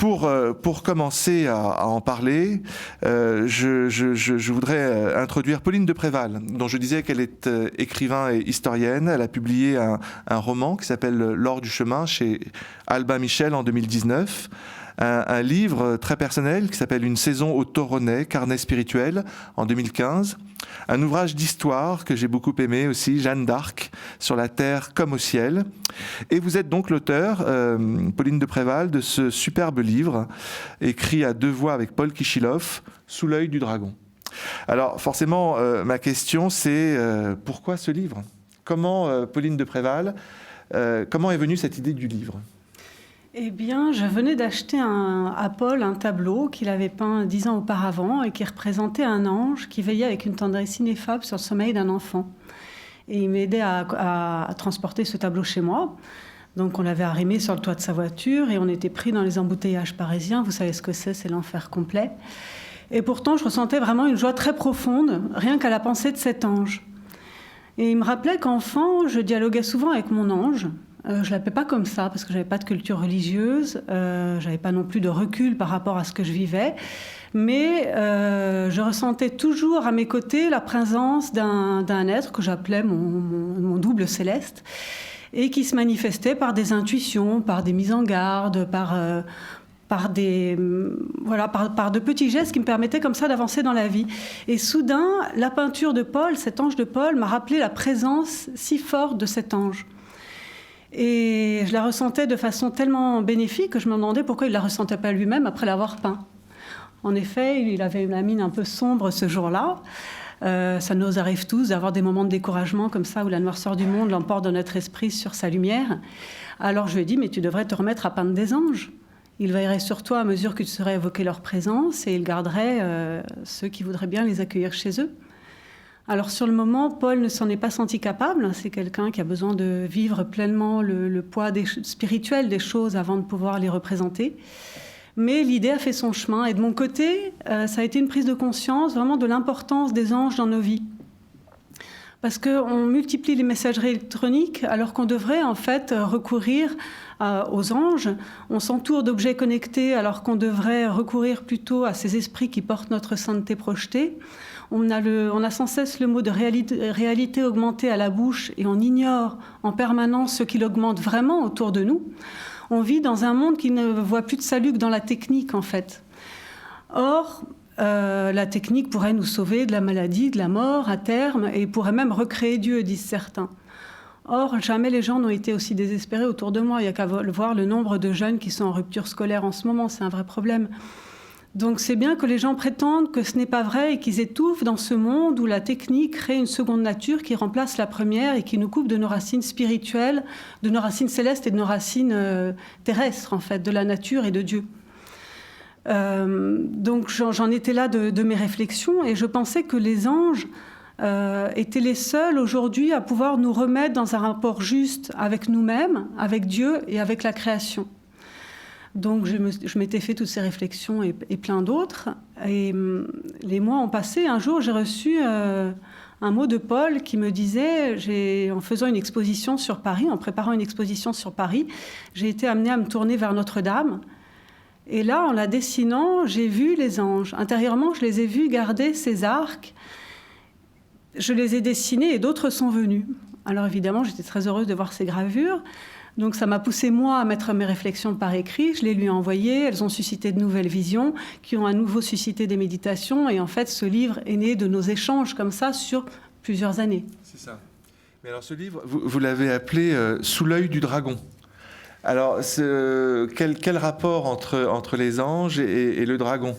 Pour commencer à en parler, je voudrais introduire Pauline de Préval, dont je disais qu'elle est écrivain et historienne. Elle a publié un roman qui s'appelle L'or du chemin chez Albin Michel en 2019. Un livre très personnel qui s'appelle Une saison au Toronnet, carnet spirituel, en 2015. Un ouvrage d'histoire que j'ai beaucoup aimé aussi, Jeanne d'Arc, sur la terre comme au ciel. Et vous êtes donc l'auteur, Pauline de Préval, de ce superbe livre, écrit à deux voix avec Paul Kichilov, Sous l'œil du dragon. Alors forcément, ma question c'est pourquoi ce livre ? Comment, Pauline de Préval, comment est venue cette idée du livre ? Eh bien, je venais d'acheter à Paul un tableau qu'il avait peint 10 ans auparavant et qui représentait un ange qui veillait avec une tendresse ineffable sur le sommeil d'un enfant. Et il m'aidait à transporter ce tableau chez moi. Donc on l'avait arrimé sur le toit de sa voiture et on était pris dans les embouteillages parisiens. Vous savez ce que c'est l'enfer complet. Et pourtant, je ressentais vraiment une joie très profonde, rien qu'à la pensée de cet ange. Et il me rappelait qu'enfant, je dialoguais souvent avec mon ange. Je ne l'appelais pas comme ça parce que je n'avais pas de culture religieuse, je n'avais pas non plus de recul par rapport à ce que je vivais, mais je ressentais toujours à mes côtés la présence d'un être que j'appelais mon double céleste et qui se manifestait par des intuitions, par des mises en garde, par de petits gestes qui me permettaient comme ça d'avancer dans la vie. Et soudain, la peinture de Paul, cet ange de Paul, m'a rappelé la présence si forte de cet ange. Et je la ressentais de façon tellement bénéfique que je me demandais pourquoi il ne la ressentait pas lui-même après l'avoir peint. En effet, il avait la mine un peu sombre ce jour-là. Ça nous arrive tous d'avoir des moments de découragement comme ça où la noirceur du monde l'emporte dans notre esprit sur sa lumière. Alors je lui ai dit, mais tu devrais te remettre à peindre des anges. Ils veilleraient sur toi à mesure que tu saurais évoquer leur présence et ils garderaient ceux qui voudraient bien les accueillir chez eux. Alors sur le moment, Paul ne s'en est pas senti capable. C'est quelqu'un qui a besoin de vivre pleinement le poids spirituel des choses avant de pouvoir les représenter. Mais l'idée a fait son chemin. Et de mon côté, ça a été une prise de conscience vraiment de l'importance des anges dans nos vies. Parce qu'on multiplie les messageries électroniques alors qu'on devrait en fait recourir aux anges. On s'entoure d'objets connectés alors qu'on devrait recourir plutôt à ces esprits qui portent notre sainteté projetée. On a sans cesse le mot de réalité augmentée à la bouche et on ignore en permanence ce qu'il augmente vraiment autour de nous. On vit dans un monde qui ne voit plus de salut que dans la technique, en fait. Or, la technique pourrait nous sauver de la maladie, de la mort à terme, et pourrait même recréer Dieu, disent certains. Or, jamais les gens n'ont été aussi désespérés autour de moi. Il n'y a qu'à voir le nombre de jeunes qui sont en rupture scolaire en ce moment, c'est un vrai problème. Donc c'est bien que les gens prétendent que ce n'est pas vrai et qu'ils étouffent dans ce monde où la technique crée une seconde nature qui remplace la première et qui nous coupe de nos racines spirituelles, de nos racines célestes et de nos racines terrestres, en fait, de la nature et de Dieu. Donc j'en étais là de mes réflexions et je pensais que les anges étaient les seuls aujourd'hui à pouvoir nous remettre dans un rapport juste avec nous-mêmes, avec Dieu et avec la création. Donc je m'étais fait toutes ces réflexions et plein d'autres. Et les mois ont passé. Un jour, j'ai reçu un mot de Paul qui me disait, en faisant une exposition sur Paris, en préparant une exposition sur Paris, j'ai été amenée à me tourner vers Notre-Dame. Et là, en la dessinant, j'ai vu les anges. Intérieurement, je les ai vus garder ces arcs. Je les ai dessinés et d'autres sont venus. Alors évidemment, j'étais très heureuse de voir ces gravures. Donc ça m'a poussé, moi, à mettre mes réflexions par écrit. Je les lui ai envoyées. Elles ont suscité de nouvelles visions qui ont à nouveau suscité des méditations. Et en fait, ce livre est né de nos échanges comme ça sur plusieurs années. C'est ça. Mais alors ce livre, vous l'avez appelé « Sous l'œil du dragon ». Alors, quel rapport entre les anges et le dragon ?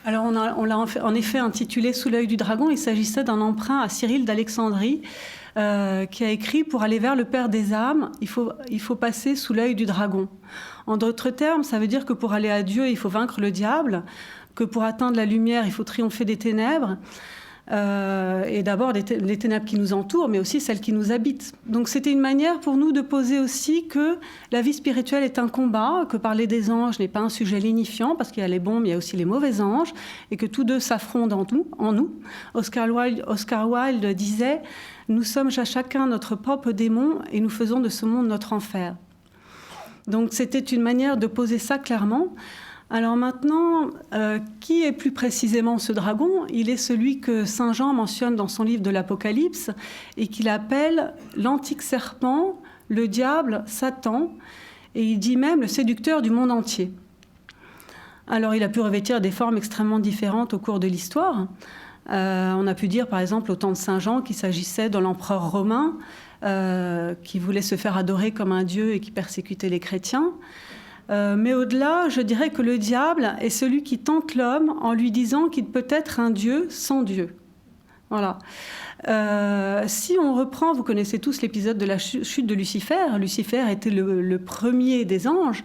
Alors, on l'a en effet intitulé « Sous l'œil du dragon ». Il s'agissait d'un emprunt à Cyril d'Alexandrie qui a écrit « Pour aller vers le Père des âmes, il faut passer sous l'œil du dragon ». En d'autres termes, ça veut dire que pour aller à Dieu, il faut vaincre le diable, que pour atteindre la lumière, il faut triompher des ténèbres. Et d'abord les ténèbres qui nous entourent, mais aussi celles qui nous habitent. Donc c'était une manière pour nous de poser aussi que la vie spirituelle est un combat, que parler des anges n'est pas un sujet lénifiant, parce qu'il y a les bons, mais il y a aussi les mauvais anges, et que tous deux s'affrontent en nous. Oscar Wilde disait « Nous sommes à chacun notre propre démon, et nous faisons de ce monde notre enfer ». Donc c'était une manière de poser ça clairement. Alors maintenant, qui est plus précisément ce dragon ? Il est celui que Saint Jean mentionne dans son livre de l'Apocalypse et qu'il appelle l'antique serpent, le diable, Satan, et il dit même le séducteur du monde entier. Alors il a pu revêtir des formes extrêmement différentes au cours de l'histoire. On a pu dire par exemple au temps de Saint Jean qu'il s'agissait de l'empereur romain qui voulait se faire adorer comme un dieu et qui persécutait les chrétiens. Mais au-delà, je dirais que le diable est celui qui tente l'homme en lui disant qu'il peut être un dieu sans Dieu. Voilà. Si on reprend, vous connaissez tous l'épisode de la chute de Lucifer. Lucifer était le premier des anges,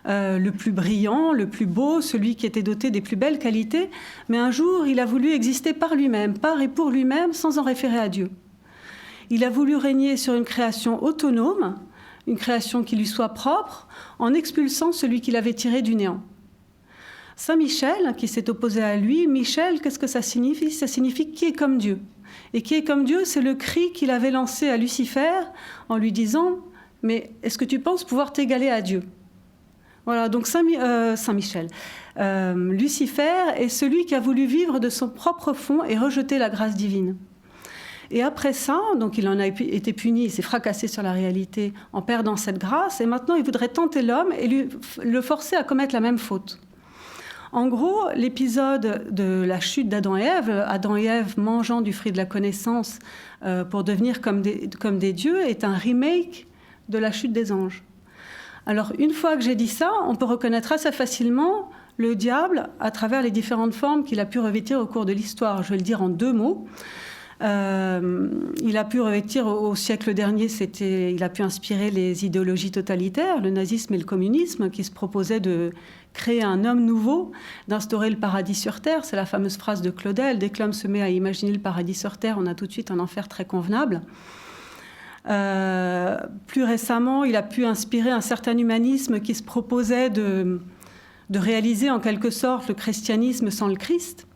le plus brillant, le plus beau, celui qui était doté des plus belles qualités. Mais un jour, il a voulu exister par lui-même, par et pour lui-même, sans en référer à Dieu. Il a voulu régner sur une création autonome, une création qui lui soit propre, en expulsant celui qu'il avait tiré du néant. Saint Michel, qui s'est opposé à lui, Michel, qu'est-ce que ça signifie ? Ça signifie qui est comme Dieu. Et qui est comme Dieu, c'est le cri qu'il avait lancé à Lucifer en lui disant « Mais est-ce que tu penses pouvoir t'égaler à Dieu ?» Voilà, donc Saint Michel. Lucifer est celui qui a voulu vivre de son propre fond et rejeter la grâce divine. Et après ça, donc il en a été puni, il s'est fracassé sur la réalité en perdant cette grâce, et maintenant il voudrait tenter l'homme et le forcer à commettre la même faute. En gros, l'épisode de la chute d'Adam et Ève mangeant du fruit de la connaissance pour devenir comme des dieux, est un remake de la chute des anges. Alors, une fois que j'ai dit ça, on peut reconnaître assez facilement le diable à travers les différentes formes qu'il a pu revêtir au cours de l'histoire. Je vais le dire en 2 mots. Il a pu revêtir au siècle dernier, il a pu inspirer les idéologies totalitaires, le nazisme et le communisme, qui se proposaient de créer un homme nouveau, d'instaurer le paradis sur terre. C'est la fameuse phrase de Claudel: dès que l'homme se met à imaginer le paradis sur terre, on a tout de suite un enfer très convenable. Plus récemment, il a pu inspirer un certain humanisme qui se proposait de réaliser en quelque sorte le christianisme sans le Christ.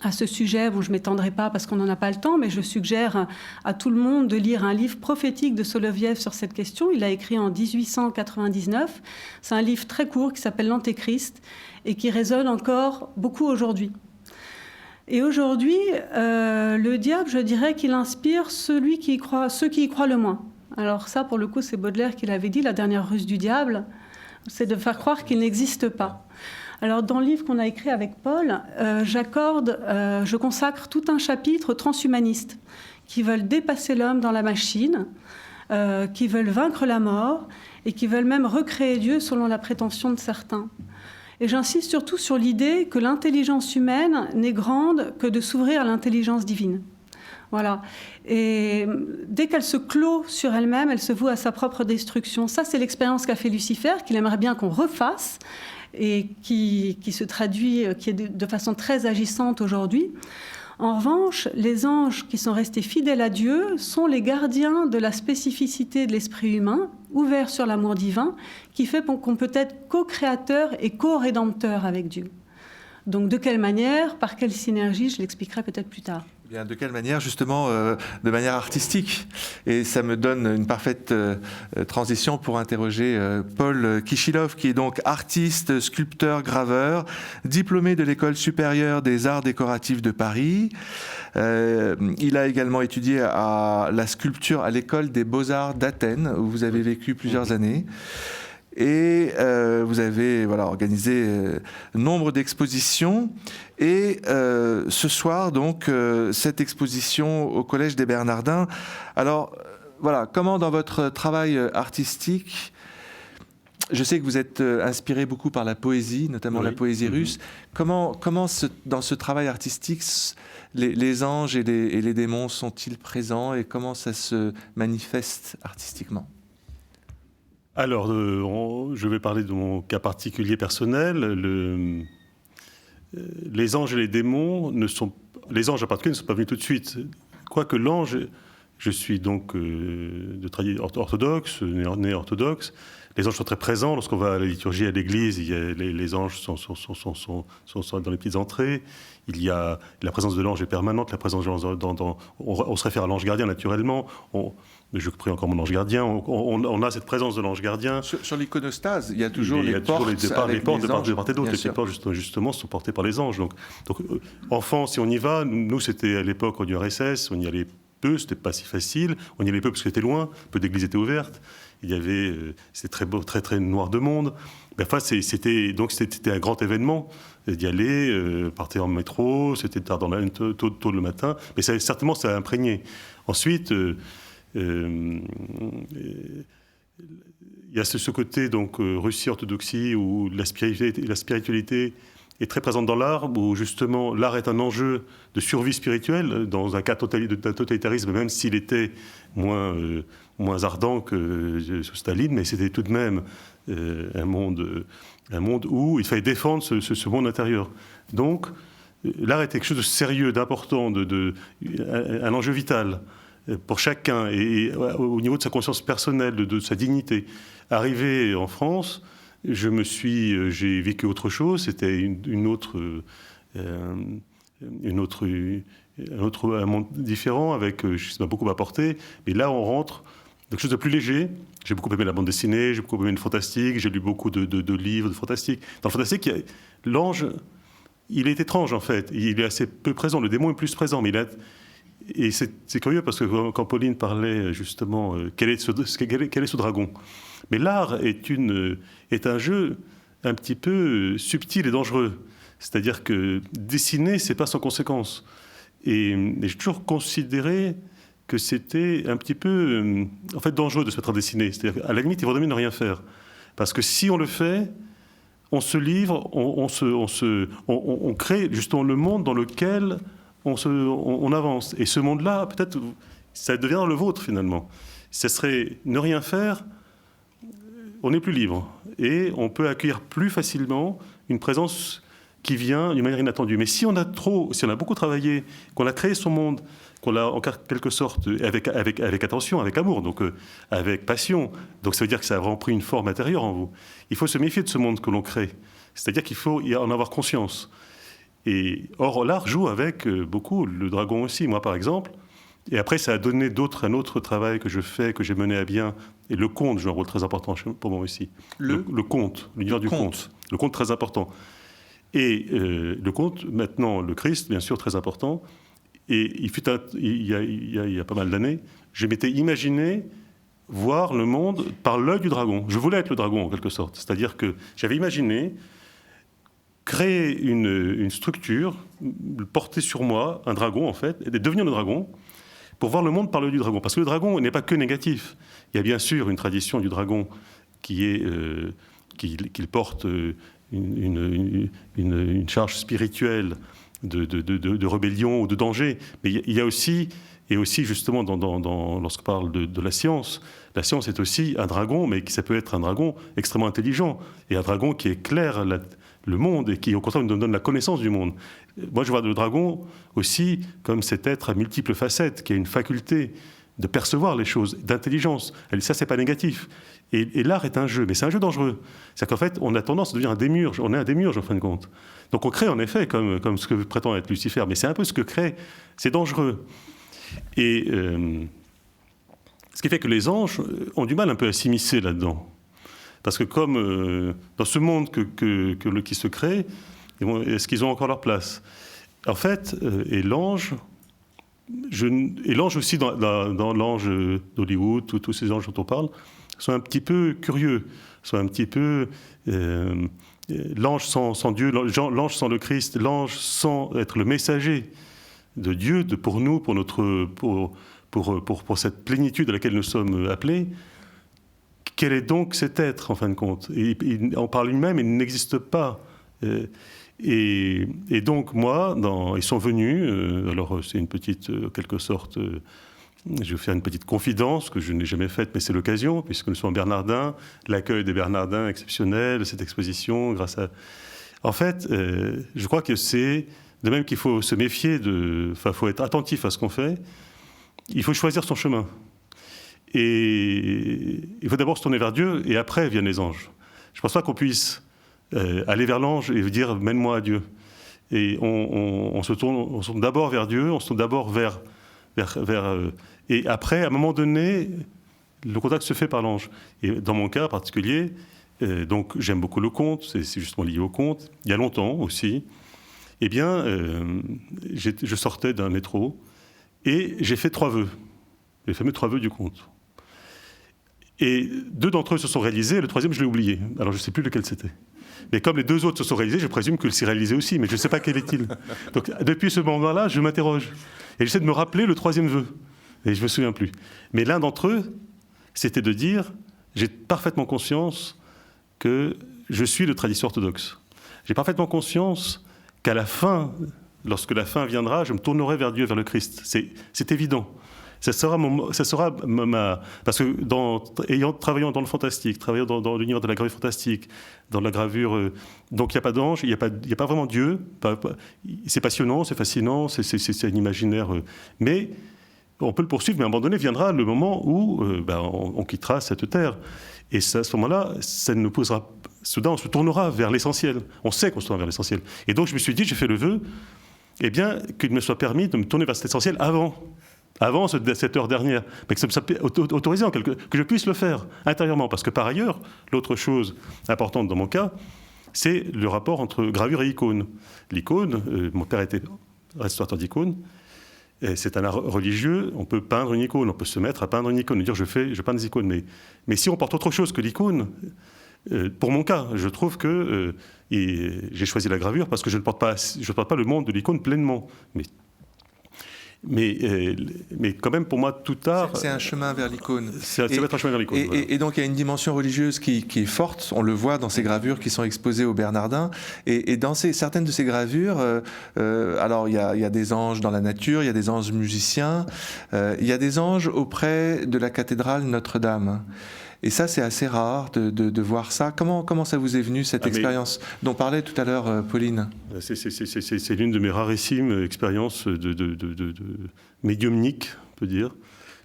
À ce sujet, je ne m'étendrai pas parce qu'on n'en a pas le temps, mais je suggère à tout le monde de lire un livre prophétique de Soloviev sur cette question. Il l'a écrit en 1899. C'est un livre très court qui s'appelle l'Antéchrist et qui résonne encore beaucoup aujourd'hui. Et aujourd'hui, le diable, je dirais qu'il inspire ceux qui y croient le moins. Alors ça, pour le coup, c'est Baudelaire qui l'avait dit, la dernière ruse du diable, c'est de faire croire qu'il n'existe pas. Alors, dans le livre qu'on a écrit avec Paul, je consacre tout un chapitre aux transhumanistes qui veulent dépasser l'homme dans la machine, qui veulent vaincre la mort et qui veulent même recréer Dieu selon la prétention de certains. Et j'insiste surtout sur l'idée que l'intelligence humaine n'est grande que de s'ouvrir à l'intelligence divine. Voilà. Et dès qu'elle se clôt sur elle-même, elle se voue à sa propre destruction. Ça, c'est l'expérience qu'a fait Lucifer, qu'il aimerait bien qu'on refasse, et qui se traduit, qui est de façon très agissante aujourd'hui. En revanche, les anges qui sont restés fidèles à Dieu sont les gardiens de la spécificité de l'esprit humain, ouvert sur l'amour divin, qui fait qu'on peut être co-créateur et co-rédempteur avec Dieu. Donc de quelle manière, par quelle synergie, je l'expliquerai peut-être plus tard. Eh bien, de quelle manière, justement, de manière artistique. Et ça me donne une parfaite transition pour interroger Paul Kichilov, qui est donc artiste, sculpteur, graveur, diplômé de l'École supérieure des arts décoratifs de Paris. Il a également étudié la sculpture à l'École des beaux-arts d'Athènes, où vous avez vécu plusieurs années. Et vous avez organisé nombre d'expositions. Et ce soir, donc, cette exposition au Collège des Bernardins. Alors, comment dans votre travail artistique, je sais que vous êtes inspiré beaucoup par la poésie, notamment la poésie russe. Comment dans ce travail artistique, les anges et les démons sont-ils présents et comment ça se manifeste artistiquement ? Alors, je vais parler de mon cas particulier personnel. Les anges et les démons les anges en particulier ne sont pas venus tout de suite. Quoique l'ange Je suis donc de tradition orthodoxe, né orthodoxe. Les anges sont très présents. Lorsqu'on va à la liturgie à l'église, les anges sont dans les petites entrées. Il y a la présence de l'ange est permanente. La présence de l'ange on se réfère à l'ange gardien naturellement. Je prie encore mon ange gardien. On a cette présence de l'ange gardien. Sur l'iconostase, il y a toujours les portes de part et d'autre. Les portes, justement, sont portées par les anges. Donc, enfant, si on y va, nous, c'était à l'époque en URSS, on y allait peu, c'était pas si facile. On y allait peu parce que c'était loin, peu d'églises étaient ouvertes. Il y avait, c'était très beau, très très noir de monde. Mais enfin, c'était un grand événement d'y aller, partir en métro, c'était tard tôt le matin. Mais certainement, ça a imprégné. Ensuite, il y a ce côté donc Russie orthodoxie où la spiritualité est très présente dans l'art, où justement l'art est un enjeu de survie spirituelle dans un cas d'un totalitarisme, même s'il était moins ardent que sous Staline, mais c'était tout de même un monde où il fallait défendre ce monde intérieur. Donc l'art était quelque chose de sérieux, d'important, un enjeu vital pour chacun, et au niveau de sa conscience personnelle, de sa dignité. Arrivé en France, j'ai vécu autre chose, c'était un monde différent, avec, ça m'a beaucoup apporté, mais là on rentre dans quelque chose de plus léger. J'ai beaucoup aimé la bande dessinée, j'ai beaucoup aimé le fantastique, j'ai lu beaucoup de livres de fantastique. Dans le fantastique, l'ange, il est étrange en fait, il est assez peu présent, le démon est plus présent, mais et c'est curieux parce que quand Pauline parlait justement, quel est ce dragon ? Mais l'art est un jeu un petit peu subtil et dangereux. C'est-à-dire que dessiner, c'est pas sans conséquence. Et j'ai toujours considéré que c'était un petit peu en fait dangereux de se mettre à dessiner. C'est-à-dire qu'à la limite, il vaudrait mieux ne rien faire. Parce que si on le fait, on se livre, on crée justement le monde dans lequel on avance. Et ce monde-là, peut-être, ça devient le vôtre finalement. Ce serait ne rien faire, on n'est plus libre. Et on peut accueillir plus facilement une présence qui vient d'une manière inattendue. Mais si on a beaucoup travaillé, qu'on a créé son monde, qu'on l'a en quelque sorte avec attention, avec amour, donc avec passion, donc ça veut dire que ça a vraiment pris une forme intérieure en vous. Il faut se méfier de ce monde que l'on crée. C'est-à-dire qu'il faut en avoir conscience. Or, l'art joue avec beaucoup, le dragon aussi, moi par exemple. Et après, ça a donné un autre travail que je fais, que j'ai mené à bien. Et le conte joue un rôle très important pour moi aussi. Le conte, l'univers du conte. Le conte très important. Et le conte, maintenant, le Christ, bien sûr, très important. Et il y a pas mal d'années, je m'étais imaginé voir le monde par l'œil du dragon. Je voulais être le dragon, en quelque sorte. C'est-à-dire que j'avais imaginé créer une structure, porter sur moi un dragon, en fait, et devenir le dragon, pour voir le monde par l'œil du dragon. Parce que le dragon n'est pas que négatif. Il y a bien sûr une tradition du dragon qu'il porte une charge spirituelle de rébellion ou de danger. Mais il y a aussi, et aussi justement lorsqu'on parle de la science est aussi un dragon, mais ça peut être un dragon extrêmement intelligent, et un dragon qui éclaire le monde et qui, au contraire, nous donne la connaissance du monde. Moi, je vois le dragon aussi comme cet être à multiples facettes, qui a une faculté de percevoir les choses, d'intelligence. Et ça, c'est pas négatif. Et l'art est un jeu, mais c'est un jeu dangereux. C'est-à-dire qu'en fait, on a tendance à devenir un démiurge. On est un démiurge, en fin de compte. Donc on crée, en effet, comme ce que prétend être Lucifer, mais c'est un peu ce que crée. C'est dangereux. Et ce qui fait que les anges ont du mal un peu à s'immiscer là-dedans. Parce que comme dans ce monde qui se crée, est-ce qu'ils ont encore leur place ? En fait, et l'ange aussi dans l'ange d'Hollywood, tous ces anges dont on parle, sont un petit peu curieux, sont un petit peu l'ange sans Dieu, l'ange sans le Christ, l'ange sans être le messager de Dieu pour nous, pour cette plénitude à laquelle nous sommes appelés. Quel est donc cet être, en fin de compte ? Et par lui-même, il n'existe pas. Et donc, moi, ils sont venus, alors c'est une petite, quelque sorte, je vais faire une petite confidence que je n'ai jamais faite, mais c'est l'occasion, puisque nous sommes bernardins, l'accueil des bernardins exceptionnel, cette exposition, grâce à... En fait, je crois que c'est, de même qu'il faut se méfier, faut être attentif à ce qu'on fait, il faut choisir son chemin. Et il faut d'abord se tourner vers Dieu, et après viennent les anges. Je ne pense pas qu'on puisse aller vers l'ange et dire « mène-moi à Dieu ». Et on se tourne d'abord vers Dieu, on se tourne d'abord vers et après, à un moment donné, le contact se fait par l'ange. Et dans mon cas particulier, donc j'aime beaucoup le conte, c'est justement lié au conte. Il y a longtemps aussi, eh bien, je sortais d'un métro et j'ai fait 3 vœux, les fameux 3 vœux du conte. Et 2 d'entre eux se sont réalisés, le 3e je l'ai oublié. Alors je ne sais plus lequel c'était. Mais comme les 2 autres se sont réalisés, je présume qu'il s'est réalisé aussi, mais je ne sais pas quel est-il. Donc depuis ce moment-là, je m'interroge. Et j'essaie de me rappeler le 3e vœu. Et je ne me souviens plus. Mais l'un d'entre eux, c'était de dire, j'ai parfaitement conscience que je suis de tradition orthodoxe. J'ai parfaitement conscience qu'à la fin, lorsque la fin viendra, je me tournerai vers Dieu, vers le Christ. C'est évident. Ça sera parce que travaillant dans le fantastique, travaillant dans l'univers de la gravure fantastique, dans la gravure, donc il n'y a pas d'ange, il n'y a pas vraiment Dieu. C'est passionnant, c'est fascinant, c'est un imaginaire, mais on peut le poursuivre. Mais à un moment donné viendra le moment où on quittera cette terre, et ça, à ce moment-là, ça nous posera. Soudain, on se tournera vers l'essentiel. On sait qu'on se tourne vers l'essentiel. Et donc je me suis dit, j'ai fait le vœu, eh bien, qu'il me soit permis de me tourner vers cet essentiel avant cette heure dernière, mais que ça me soit autorisé, que je puisse le faire intérieurement. Parce que par ailleurs, l'autre chose importante dans mon cas, c'est le rapport entre gravure et icône. L'icône, mon père était restaurateur d'icônes, c'est un art religieux, on peut peindre une icône, on peut se mettre à peindre une icône, dire je peins des icônes, mais si on porte autre chose que l'icône, pour mon cas, je trouve que j'ai choisi la gravure parce que je ne porte pas le monde de l'icône pleinement. Mais quand même, pour moi, tout art... C'est un chemin vers l'icône. Ça va être un chemin vers l'icône. Et donc, il y a une dimension religieuse qui est forte. On le voit dans ces gravures qui sont exposées au Bernardin. Et dans certaines de ces gravures, alors, il y a des anges dans la nature, il y a des anges musiciens, il y a des anges auprès de la cathédrale Notre-Dame. Et ça, c'est assez rare de voir ça. Comment ça vous est venu, cette expérience dont parlait tout à l'heure Pauline ? C'est l'une de mes rarissimes expériences de médiumnique, on peut dire,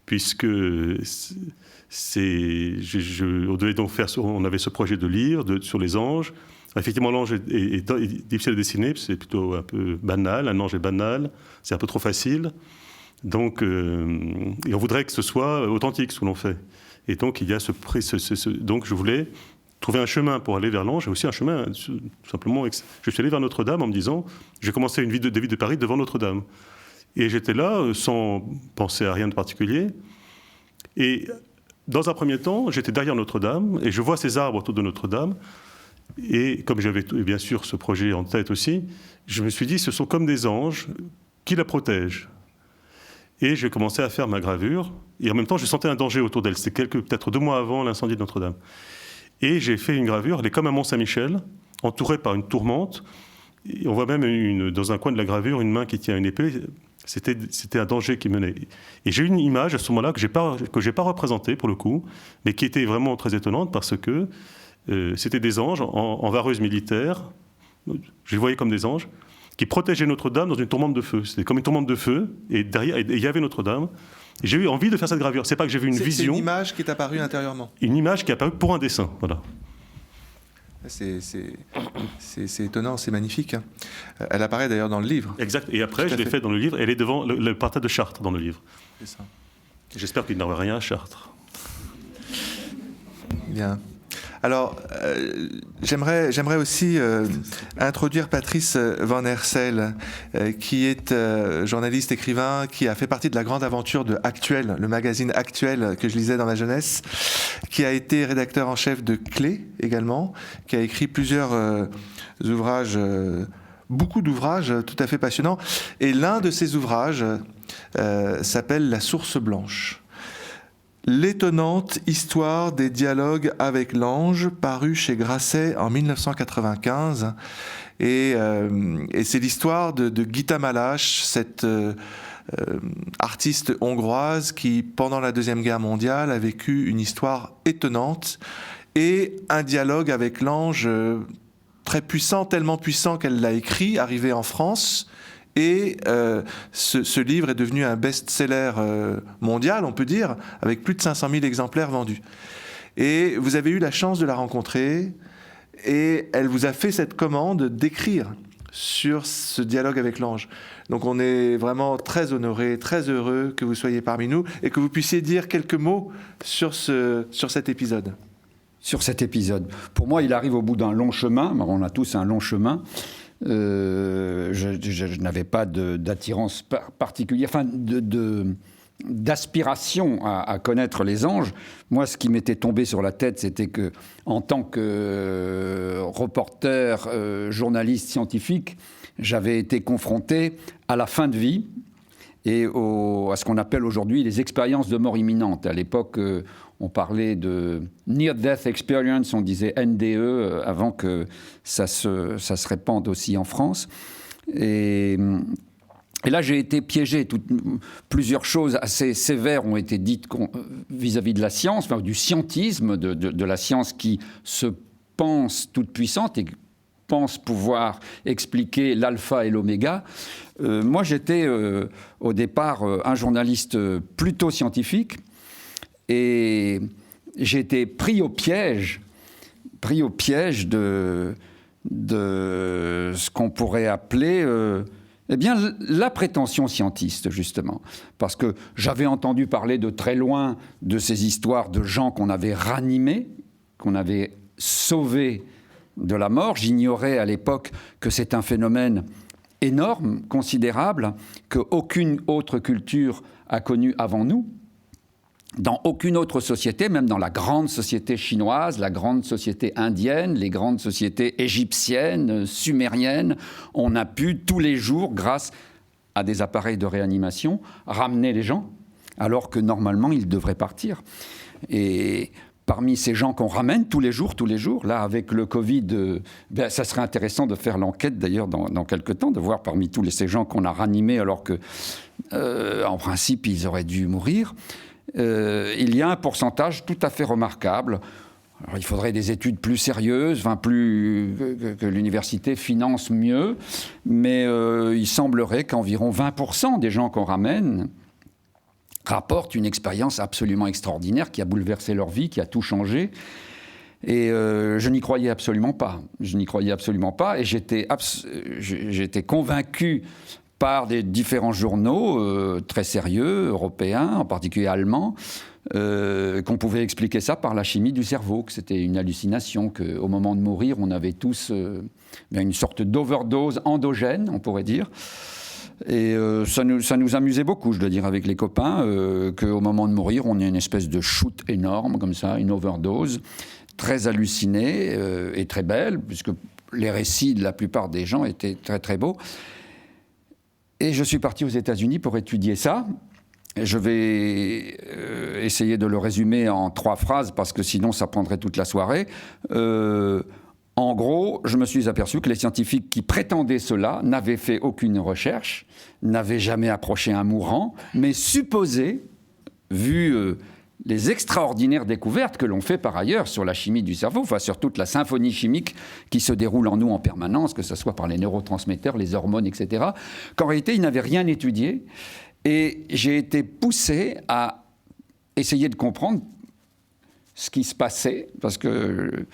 puisque on avait ce projet de lire sur les anges. Effectivement, l'ange est difficile à dessiner, c'est plutôt un peu banal. Un ange est banal, c'est un peu trop facile. Donc, et on voudrait que ce soit authentique, ce que l'on fait. Et donc, il y a donc, je voulais trouver un chemin pour aller vers l'ange, et aussi un chemin, tout simplement. Je suis allé vers Notre-Dame en me disant, je vais commencer une visite de Paris devant Notre-Dame. Et j'étais là, sans penser à rien de particulier. Et dans un premier temps, j'étais derrière Notre-Dame, et je vois ces arbres autour de Notre-Dame. Et comme j'avais bien sûr ce projet en tête aussi, je me suis dit, ce sont comme des anges qui la protègent. Et j'ai commencé à faire ma gravure. Et en même temps, je sentais un danger autour d'elle. C'était peut-être 2 mois avant l'incendie de Notre-Dame. Et j'ai fait une gravure, elle est comme un Mont-Saint-Michel, entourée par une tourmente. Et on voit même dans un coin de la gravure une main qui tient une épée. C'était un danger qui menait. Et j'ai une image à ce moment-là que j'ai pas représentée pour le coup, mais qui était vraiment très étonnante parce que c'était des anges en vareuse militaire. Je les voyais comme des anges qui protégeaient Notre-Dame dans une tourmente de feu. C'était comme une tourmente de feu, et derrière, il y avait Notre-Dame. Et j'ai eu envie de faire cette gravure. C'est pas que j'ai vu une vision. C'est une image qui est apparue intérieurement. Une image qui est apparue pour un dessin, voilà. C'est étonnant, c'est magnifique. Elle apparaît d'ailleurs dans le livre. Exact. Et après, je l'ai fait dans le livre. Elle est devant le parterre de Chartres dans le livre. C'est ça. J'espère qu'il n'y aura rien à Chartres. Bien. Alors, j'aimerais aussi introduire Patrice Van Hersel, qui est journaliste, écrivain, qui a fait partie de la grande aventure de Actuel, le magazine Actuel que je lisais dans ma jeunesse, qui a été rédacteur en chef de Clé également, qui a écrit plusieurs ouvrages, beaucoup d'ouvrages tout à fait passionnants. Et l'un de ces ouvrages s'appelle La Source Blanche. L'étonnante histoire des dialogues avec l'ange, paru chez Grasset en 1995. Et c'est l'histoire de Gita Malache, cette artiste hongroise qui, pendant la Deuxième Guerre mondiale, a vécu une histoire étonnante et un dialogue avec l'ange très puissant, tellement puissant qu'elle l'a écrit, arrivé en France, Et ce livre est devenu un best-seller mondial, on peut dire, avec plus de 500 000 exemplaires vendus. Et vous avez eu la chance de la rencontrer, et elle vous a fait cette commande d'écrire sur ce dialogue avec l'ange. Donc on est vraiment très honorés, très heureux que vous soyez parmi nous, et que vous puissiez dire quelques mots sur cet épisode. Sur cet épisode. Pour moi, il arrive au bout d'un long chemin. On a tous un long chemin. Je n'avais pas d'attirance particulière, enfin d'aspiration à connaître les anges. Moi, ce qui m'était tombé sur la tête, c'était que, en tant que reporter, journaliste scientifique, j'avais été confronté à la fin de vie et à ce qu'on appelle aujourd'hui les expériences de mort imminente. À l'époque, on parlait de Near Death Experience, on disait NDE avant que ça se répande aussi en France. Et là, j'ai été piégé. Plusieurs choses assez sévères ont été dites vis-à-vis de la science, enfin, du scientisme, de la science qui se pense toute puissante et pense pouvoir expliquer l'alpha et l'oméga. Moi, j'étais au départ un journaliste plutôt scientifique et j'ai été pris au piège de ce qu'on pourrait appeler la prétention scientiste, justement. Parce que j'avais entendu parler de très loin de ces histoires de gens qu'on avait ranimés, qu'on avait sauvés de la mort. J'ignorais à l'époque que c'est un phénomène énorme, considérable, qu'aucune autre culture a connu avant nous. Dans aucune autre société, même dans la grande société chinoise, la grande société indienne, les grandes sociétés égyptiennes, sumériennes, on a pu tous les jours, grâce à des appareils de réanimation, ramener les gens, alors que normalement ils devraient partir. Et parmi ces gens qu'on ramène tous les jours, là avec le Covid, ça serait intéressant de faire l'enquête d'ailleurs dans quelques temps, de voir parmi tous ces gens qu'on a ranimés alors que, en principe, ils auraient dû mourir. Il y a un pourcentage tout à fait remarquable. Alors, il faudrait des études plus sérieuses, que l'université finance mieux, mais il semblerait qu'environ 20% des gens qu'on ramène rapportent une expérience absolument extraordinaire qui a bouleversé leur vie, qui a tout changé. Et je n'y croyais absolument pas. Et j'étais convaincu par des différents journaux très sérieux, européens, en particulier allemands, qu'on pouvait expliquer ça par la chimie du cerveau, que c'était une hallucination, qu'au moment de mourir, on avait tous une sorte d'overdose endogène, on pourrait dire. Et ça nous amusait beaucoup, je dois dire, avec les copains, qu'au moment de mourir, on ait une espèce de shoot énorme, comme ça, une overdose, très hallucinée et très belle, puisque les récits de la plupart des gens étaient très très beaux. Et je suis parti aux États-Unis pour étudier ça. Je vais essayer de le résumer en 3 phrases, parce que sinon ça prendrait toute la soirée. En gros, je me suis aperçu que les scientifiques qui prétendaient cela n'avaient fait aucune recherche, n'avaient jamais approché un mourant, mais supposaient, vu les extraordinaires découvertes que l'on fait par ailleurs sur la chimie du cerveau, enfin sur toute la symphonie chimique qui se déroule en nous en permanence, que ce soit par les neurotransmetteurs, les hormones, etc., qu'en réalité, ils n'avaient rien étudié. Et j'ai été poussé à essayer de comprendre ce qui se passait, parce que...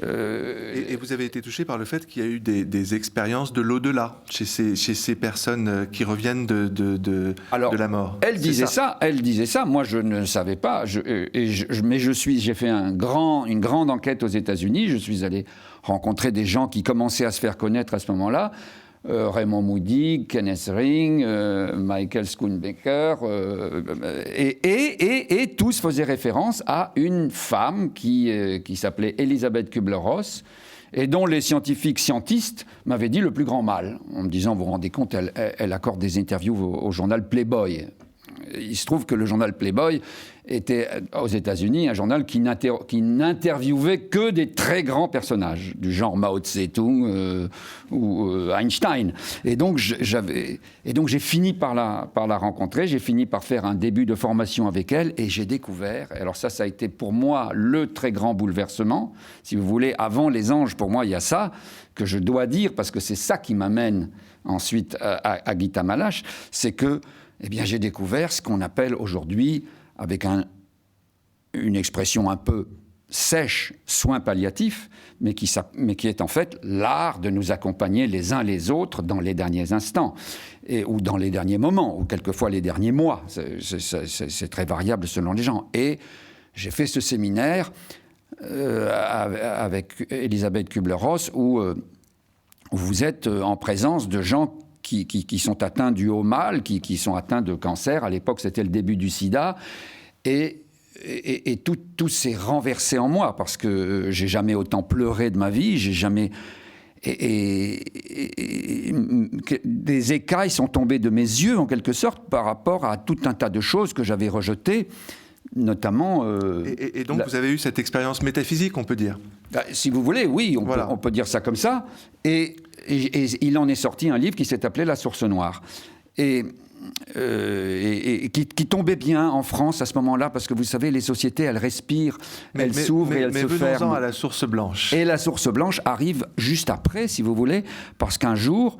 Et vous avez été touché par le fait qu'il y a eu des expériences de l'au-delà chez ces personnes qui reviennent de la mort. Elle disait ça, moi je ne savais pas, mais j'ai fait une grande enquête aux États-Unis, je suis allé rencontrer des gens qui commençaient à se faire connaître à ce moment-là, Raymond Moody, Kenneth Ring, Michael Schoonbeker, et tous faisaient référence à une femme qui s'appelait Elisabeth Kubler-Ross, et dont les scientistes m'avaient dit le plus grand mal, en me disant, vous vous rendez compte, elle accorde des interviews au journal Playboy. il se trouve que le journal Playboy était, aux États-Unis, un journal qui n'interviewait que des très grands personnages, du genre Mao Tse-tung ou Einstein. Et donc, j'ai fini par la rencontrer, j'ai fini par faire un début de formation avec elle, et j'ai découvert, alors ça a été pour moi le très grand bouleversement. Si vous voulez, avant les anges, pour moi, il y a ça, que je dois dire, parce que c'est ça qui m'amène ensuite à Gita Malache, c'est que j'ai découvert ce qu'on appelle aujourd'hui, avec une expression un peu sèche, soins palliatifs, mais qui est en fait l'art de nous accompagner les uns les autres dans les derniers instants, ou dans les derniers moments, ou quelquefois les derniers mois. C'est très variable selon les gens. Et j'ai fait ce séminaire avec Elisabeth Kubler-Ross, où vous êtes en présence de gens qui sont atteints du haut mal, qui sont atteints de cancer. À l'époque, c'était le début du sida. Et tout s'est renversé en moi, parce que j'ai jamais autant pleuré de ma vie, j'ai jamais... des écailles sont tombées de mes yeux, en quelque sorte, par rapport à tout un tas de choses que j'avais rejetées, notamment... Et donc, vous avez eu cette expérience métaphysique, on peut dire? Si vous voulez, oui, on peut dire ça comme ça. Et il en est sorti un livre qui s'est appelé La Source Noire. Et qui tombait bien en France à ce moment-là, parce que vous savez, les sociétés, elles respirent, elles s'ouvrent et elles se ferment. Mais venons-en à La Source Blanche. Et La Source Blanche arrive juste après, si vous voulez, parce qu'un jour,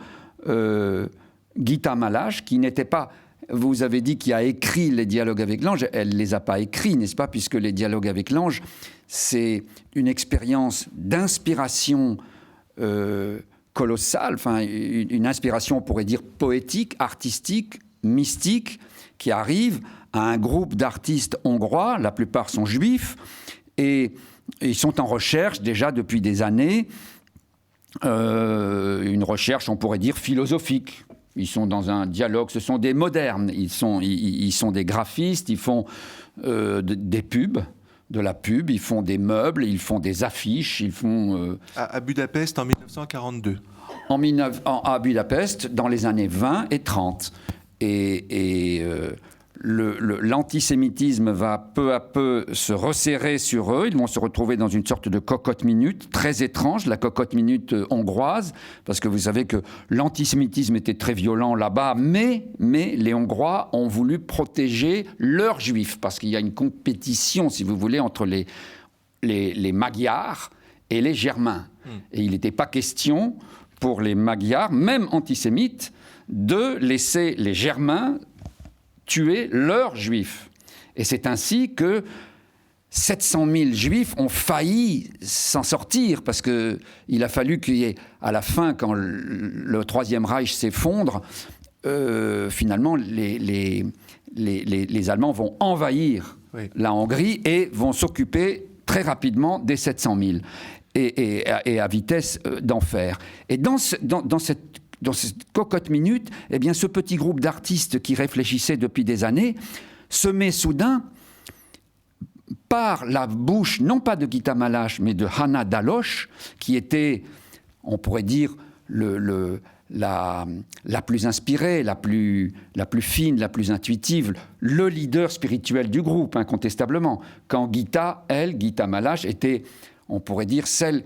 Gita Malache, qui n'était pas... Vous avez dit qu'il a écrit les dialogues avec l'ange, elle ne les a pas écrits, n'est-ce pas, puisque les dialogues avec l'ange, c'est une expérience d'inspiration colossale, enfin une inspiration, on pourrait dire, poétique, artistique, mystique, qui arrive à un groupe d'artistes hongrois, la plupart sont juifs, et ils sont en recherche déjà depuis des années, une recherche, on pourrait dire, philosophique. Ils sont dans un dialogue, ce sont des modernes, ils sont des graphistes, ils font des pubs, de la pub, ils font des meubles, ils font des affiches, ils font... À Budapest en 1942. À Budapest, dans les années 20 et 30. Et l'antisémitisme va peu à peu se resserrer sur eux. Ils vont se retrouver dans une sorte de cocotte-minute très étrange, la cocotte-minute hongroise, parce que vous savez que l'antisémitisme était très violent là-bas, mais les Hongrois ont voulu protéger leurs juifs, parce qu'il y a une compétition, si vous voulez, entre les Magyars et les Germains. Et il n'était pas question pour les Magyars, même antisémites, de laisser les Germains tuer leurs juifs. Et c'est ainsi que 700 000 juifs ont failli s'en sortir, parce qu'il a fallu qu'il y ait, à la fin, quand le Troisième Reich s'effondre, finalement, les Allemands vont envahir la Hongrie et vont s'occuper très rapidement des 700 000, et à vitesse d'enfer. Et dans cette cocotte-minute, eh bien, ce petit groupe d'artistes qui réfléchissaient depuis des années se met soudain, par la bouche, non pas de Gita Malache, mais de Hanna Dalosh, qui était, on pourrait dire, la plus inspirée, la plus fine, la plus intuitive, le leader spirituel du groupe, incontestablement. Quand Gita Malache, était, on pourrait dire, celle...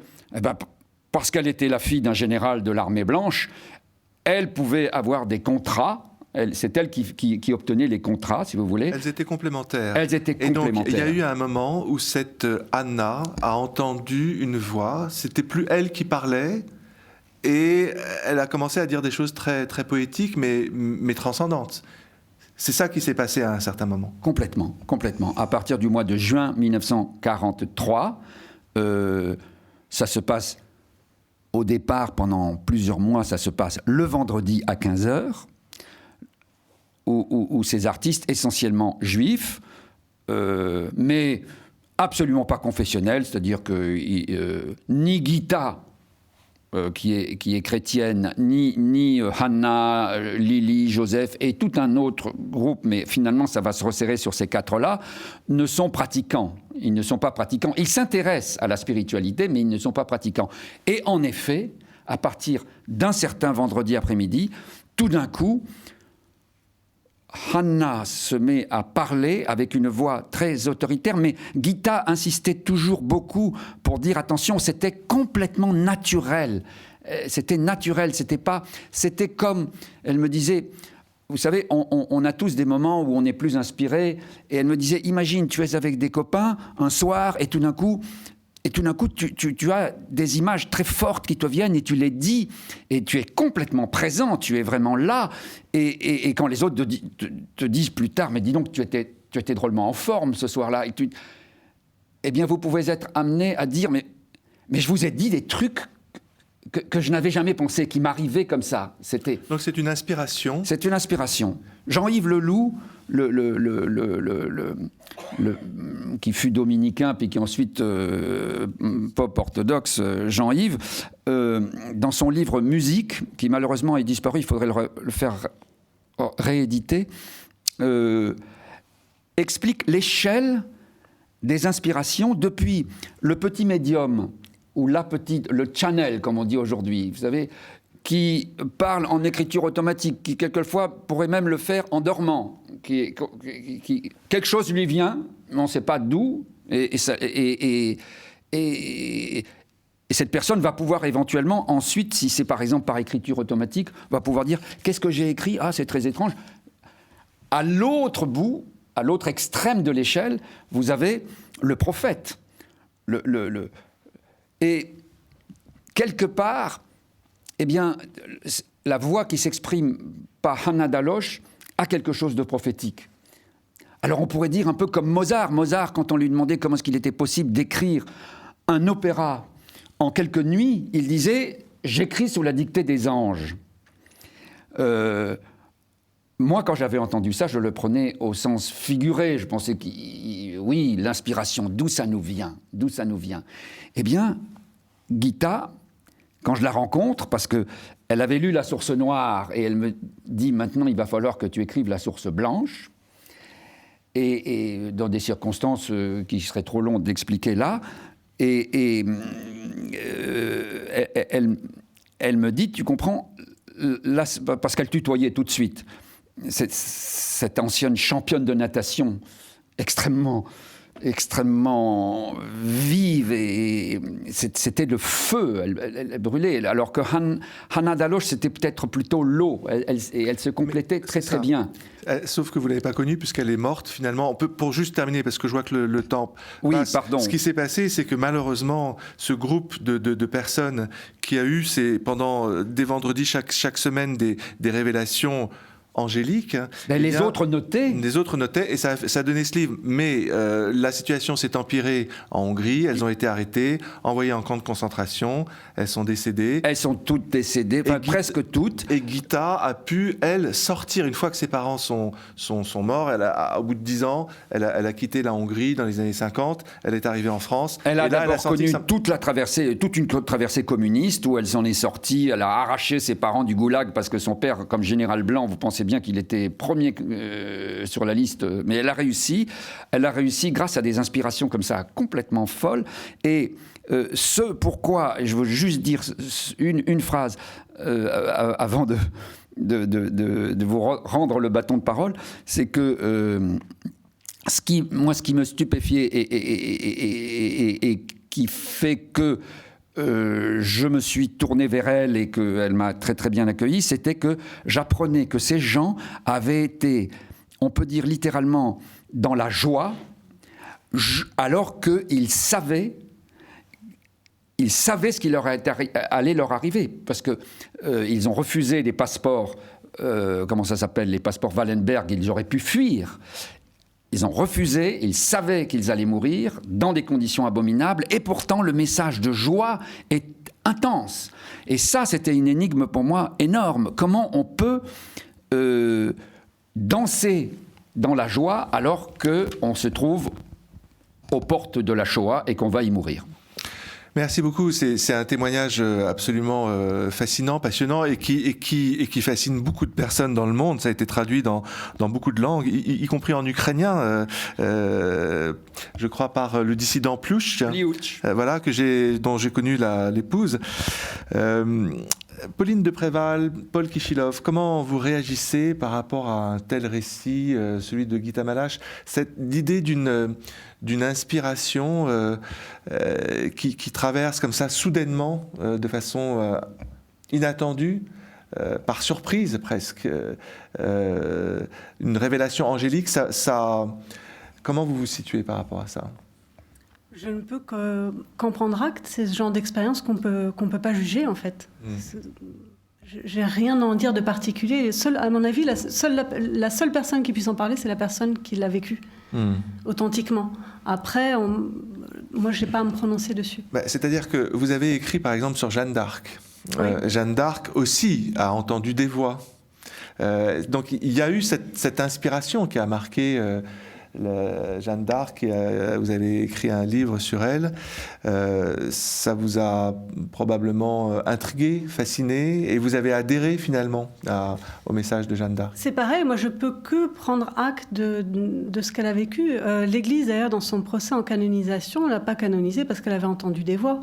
parce qu'elle était la fille d'un général de l'armée blanche, elle pouvait avoir des contrats. C'est elle qui obtenait les contrats, si vous voulez. Elles étaient complémentaires. Et donc, il y a eu un moment où cette Anna a entendu une voix. C'était plus elle qui parlait, et elle a commencé à dire des choses très, très poétiques, mais transcendantes. C'est ça qui s'est passé à un certain moment. Complètement. À partir du mois de juin 1943, ça se passe... Au départ, pendant plusieurs mois, ça se passe le vendredi à 15h, où ces artistes, essentiellement juifs, mais absolument pas confessionnels, c'est-à-dire que ni Gita, qui est chrétienne, ni Hanna, Lily, Joseph et tout un autre groupe, mais finalement ça va se resserrer sur ces quatre-là, ne sont pratiquants. Ils ne sont pas pratiquants. Ils s'intéressent à la spiritualité, mais ils ne sont pas pratiquants. Et en effet, à partir d'un certain vendredi après-midi, tout d'un coup, Hanna se met à parler avec une voix très autoritaire, mais Gita insistait toujours beaucoup pour dire attention, c'était complètement naturel. C'était naturel, c'était comme, elle me disait, vous savez, on a tous des moments où on est plus inspiré, et elle me disait, imagine, tu es avec des copains un soir, et tout d'un coup, tu as des images très fortes qui te viennent et tu les dis, et tu es complètement présent, tu es vraiment là. Et quand les autres te disent plus tard, mais dis donc, tu étais drôlement en forme ce soir-là, eh bien, vous pouvez être amené à dire, mais je vous ai dit des trucs que je n'avais jamais pensé, qui m'arrivaient comme ça. Donc c'est une inspiration. C'est une inspiration. Jean-Yves Leloup, qui fut dominicain puis qui ensuite pop orthodoxe, Jean-Yves, dans son livre Musique, qui malheureusement est disparu, il faudrait le faire rééditer, explique l'échelle des inspirations depuis le petit médium ou le channel, comme on dit aujourd'hui, vous savez, qui parle en écriture automatique, qui quelquefois pourrait même le faire en dormant, quelque chose lui vient, mais on ne sait pas d'où, et cette personne va pouvoir éventuellement ensuite, si c'est par exemple par écriture automatique, va pouvoir dire « Qu'est-ce que j'ai écrit ? Ah, c'est très étrange ». À l'autre bout, à l'autre extrême de l'échelle, vous avez le prophète, et quelque part, eh bien, la voix qui s'exprime par Hanna Daloche a quelque chose de prophétique. Alors on pourrait dire un peu comme Mozart. Mozart, quand on lui demandait comment est-ce qu'il était possible d'écrire un opéra en quelques nuits, il disait « J'écris sous la dictée des anges ». Moi, quand j'avais entendu ça, je le prenais au sens figuré. Je pensais oui, l'inspiration, d'où ça nous vient ? Eh bien, Gita, quand je la rencontre, parce qu'elle avait lu La Source Noire, et elle me dit, maintenant, il va falloir que tu écrives La Source Blanche, et dans des circonstances qui seraient trop longues d'expliquer là, elle me dit, tu comprends, là, parce qu'elle tutoyait tout de suite, cette ancienne championne de natation extrêmement vive, et c'était le feu, elle brûlait, alors que Hanna Daloche, c'était peut-être plutôt l'eau, elle se complétait très bien. Sauf que vous ne l'avez pas connue puisqu'elle est morte finalement. Pour juste terminer, parce que je vois que le temps passe. Pardon. Ce qui s'est passé, c'est que malheureusement, ce groupe de personnes qui a eu pendant des vendredis chaque semaine des révélations angélique. Les autres notaient. Les autres notaient, et ça a donné ce livre. Mais la situation s'est empirée en Hongrie. Elles ont été arrêtées, envoyées en camp de concentration. Elles sont décédées. Elles sont toutes décédées, presque toutes. Et Gita a pu, elle, sortir. Une fois que ses parents sont morts, au bout de 10 ans, elle a quitté la Hongrie dans les années 50. Elle est arrivée en France. Elle a d'abord connu toute une traversée communiste où elle s'en est sortie. Elle a arraché ses parents du goulag parce que son père, comme général blanc, vous pensez bien qu'il était premier sur la liste, mais elle a réussi grâce à des inspirations comme ça, complètement folles. Et ce pourquoi, et je veux juste dire une phrase avant de vous rendre le bâton de parole, c'est que ce qui me stupéfiait et qui fait que je me suis tourné vers elle et qu'elle m'a très très bien accueilli, c'était que j'apprenais que ces gens avaient été, on peut dire littéralement, dans la joie, alors qu'ils savaient ce qui allait leur arriver, parce qu'ils ont refusé des passeports, les passeports Wallenberg, ils auraient pu fuir. Ils ont refusé, ils savaient qu'ils allaient mourir dans des conditions abominables, et pourtant le message de joie est intense. Et ça, c'était une énigme pour moi énorme. Comment on peut danser dans la joie alors qu'on se trouve aux portes de la Shoah et qu'on va y mourir ? Merci beaucoup. C'est un témoignage absolument fascinant, passionnant et qui fascine beaucoup de personnes dans le monde. Ça a été traduit dans beaucoup de langues, y compris en ukrainien, je crois par le dissident Pliouch, voilà, dont j'ai connu l'épouse. Pauline de Préval, Paul Kichilov, comment vous réagissez par rapport à un tel récit, celui de Guy Tamalache, l'idée d'une inspiration qui traverse comme ça soudainement, de façon inattendue, par surprise presque, une révélation angélique, comment vous vous situez par rapport à ça ? Je ne peux qu'en prendre acte. C'est ce genre d'expérience qu'on peut pas juger, en fait. J'ai rien à en dire de particulier. À mon avis, la seule personne qui puisse en parler, c'est la personne qui l'a vécu, authentiquement. Après, moi, je n'ai pas à me prononcer dessus. C'est-à-dire que vous avez écrit, par exemple, sur Jeanne d'Arc. Oui. Jeanne d'Arc aussi a entendu des voix. Donc, il y a eu cette inspiration qui a marqué... Jeanne d'Arc, vous avez écrit un livre sur elle, ça vous a probablement intrigué, fasciné, et vous avez adhéré finalement au message de Jeanne d'Arc. C'est pareil, moi je peux que prendre acte de ce qu'elle a vécu. L'Église d'ailleurs dans son procès en canonisation, elle l'a pas canonisée parce qu'elle avait entendu des voix.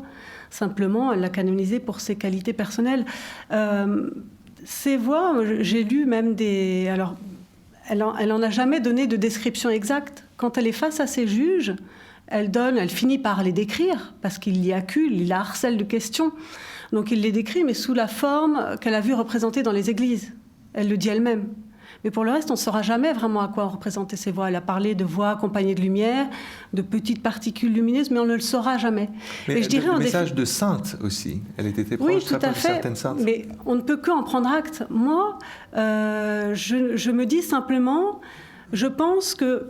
Simplement, elle l'a canonisée pour ses qualités personnelles. Ces voix, j'ai lu même des... Alors, elle n'en a jamais donné de description exacte. Quand elle est face à ses juges, elle finit par les décrire, parce qu'il l'y accule, il la harcèle de questions. Donc il les décrit, mais sous la forme qu'elle a vue représentée dans les églises. Elle le dit elle-même. Mais pour le reste, on ne saura jamais vraiment à quoi représenter ces voix. Elle a parlé de voix accompagnées de lumière, de petites particules lumineuses, mais on ne le saura jamais. Mais je dirais le message de sainte aussi. Elle était proche, oui, tout à fait. Certaines saintes. Mais on ne peut qu'en prendre acte. Moi, je me dis simplement, je pense que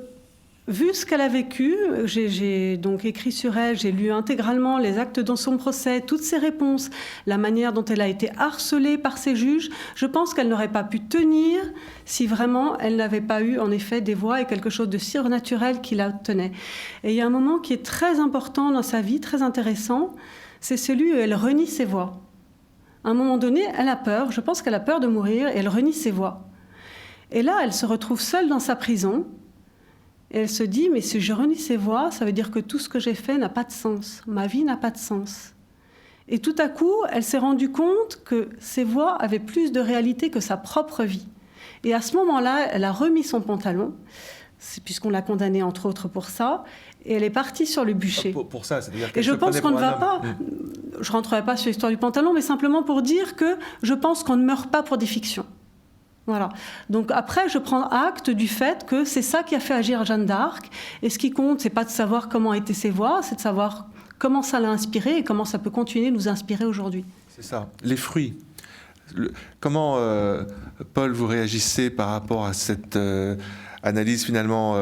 vu ce qu'elle a vécu, j'ai donc écrit sur elle, j'ai lu intégralement les actes dans son procès, toutes ses réponses, la manière dont elle a été harcelée par ses juges, je pense qu'elle n'aurait pas pu tenir si vraiment elle n'avait pas eu en effet des voix et quelque chose de surnaturel qui la tenait. Et il y a un moment qui est très important dans sa vie, très intéressant, c'est celui où elle renie ses voix. À un moment donné, elle a peur, je pense qu'elle a peur de mourir et elle renie ses voix. Et là, elle se retrouve seule dans sa prison. Et elle se dit, mais si je renie ces voix, ça veut dire que tout ce que j'ai fait n'a pas de sens. Ma vie n'a pas de sens. Et tout à coup, elle s'est rendue compte que ces voix avaient plus de réalité que sa propre vie. Et à ce moment-là, elle a remis son pantalon, puisqu'on l'a condamnée entre autres pour ça, et elle est partie sur le bûcher. Pour ça, c'est-à-dire et je pense qu'on ne va pas... Je ne rentrerai pas sur l'histoire du pantalon, mais simplement pour dire que je pense qu'on ne meurt pas pour des fictions. Voilà. Donc après, je prends acte du fait que c'est ça qui a fait agir Jeanne d'Arc. Et ce qui compte, c'est pas de savoir comment étaient ses voix, c'est de savoir comment ça l'a inspiré et comment ça peut continuer de nous inspirer aujourd'hui. C'est ça. Les fruits. Comment, Paul, vous réagissez par rapport à cette analyse finalement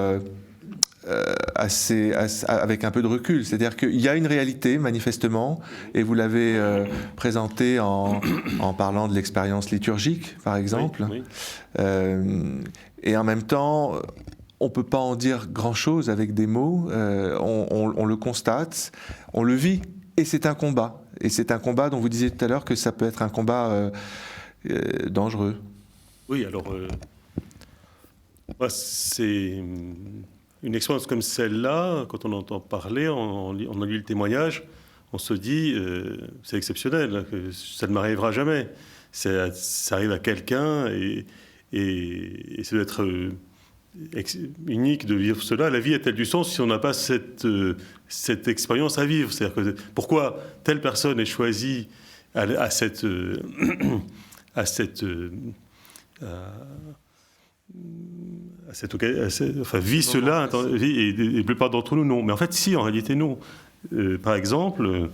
avec un peu de recul? C'est-à-dire qu'il y a une réalité, manifestement, et vous l'avez présentée en parlant de l'expérience liturgique, par exemple. Oui, oui. Et en même temps, on ne peut pas en dire grand-chose avec des mots. On le constate, on le vit, et c'est un combat. Et c'est un combat dont vous disiez tout à l'heure que ça peut être un combat dangereux. Oui, alors, c'est... Une expérience comme celle-là, quand on entend parler, on a lu le témoignage, on se dit, c'est exceptionnel, ça ne m'arrivera jamais. Ça arrive à quelqu'un et ça doit être unique de vivre cela. La vie a-t-elle du sens si on n'a pas cette expérience à vivre? C'est-à-dire que pourquoi telle personne est choisie à cette vit cela, et la plupart d'entre nous, non. Mais en fait, si, en réalité, non. Par exemple,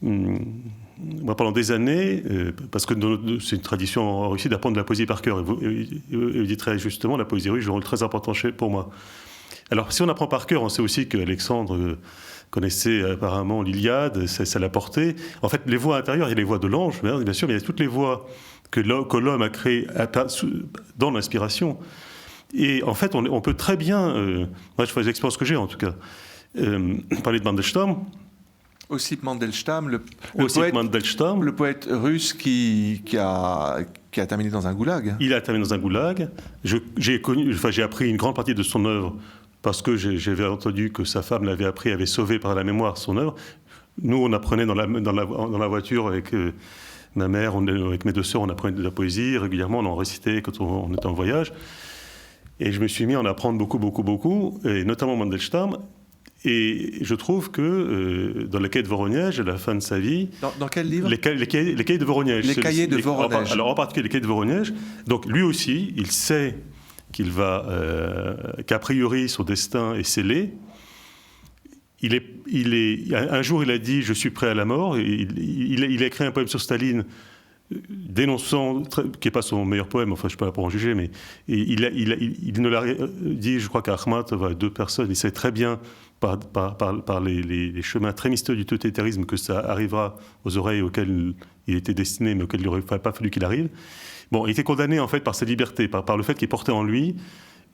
moi, pendant des années, parce que c'est une tradition en Russie d'apprendre la poésie par cœur, et vous dites très justement, la poésie russe joue un rôle très important pour moi. Alors, si on apprend par cœur, on sait aussi qu'Alexandre connaissait apparemment l'Iliade, ça l'a porté. En fait, les voix intérieures, il y a les voix de l'ange, bien sûr, mais il y a toutes les voix que l'homme a créées dans l'inspiration. Et en fait, on peut très bien, moi je fais l'expérience que j'ai en tout cas, parler de Mandelstam. Ossip Mandelstam, le poète russe qui a terminé dans un goulag. Il a terminé dans un goulag. J'ai appris une grande partie de son œuvre parce que j'avais entendu que sa femme l'avait appris, avait sauvé par la mémoire son œuvre. Nous, on apprenait dans la voiture avec Ma mère, avec mes 2 sœurs, on apprenait de la poésie régulièrement, on en récitait quand on était en voyage. Et je me suis mis à en apprendre beaucoup, et notamment Mandelstam. Et je trouve que dans les cahiers de Voronège, à la fin de sa vie... Dans quel livre ? Les cahiers de Voronège. Les cahiers de Voronège. Alors en particulier les cahiers de Voronège. Donc lui aussi, il sait qu'a priori son destin est scellé. Un jour, il a dit « Je suis prêt à la mort ». Il a écrit un poème sur Staline dénonçant, qui n'est pas son meilleur poème, enfin je ne suis pas là pour en juger, mais il ne l'a dit, je crois qu'à Akhmatova, 2 personnes, il sait très bien par les chemins très mystérieux du totalitarisme que ça arrivera aux oreilles auxquelles il était destiné, mais auxquelles il n'aurait pas fallu qu'il arrive. Bon, il était condamné en fait par sa liberté, par le fait qu'il portait en lui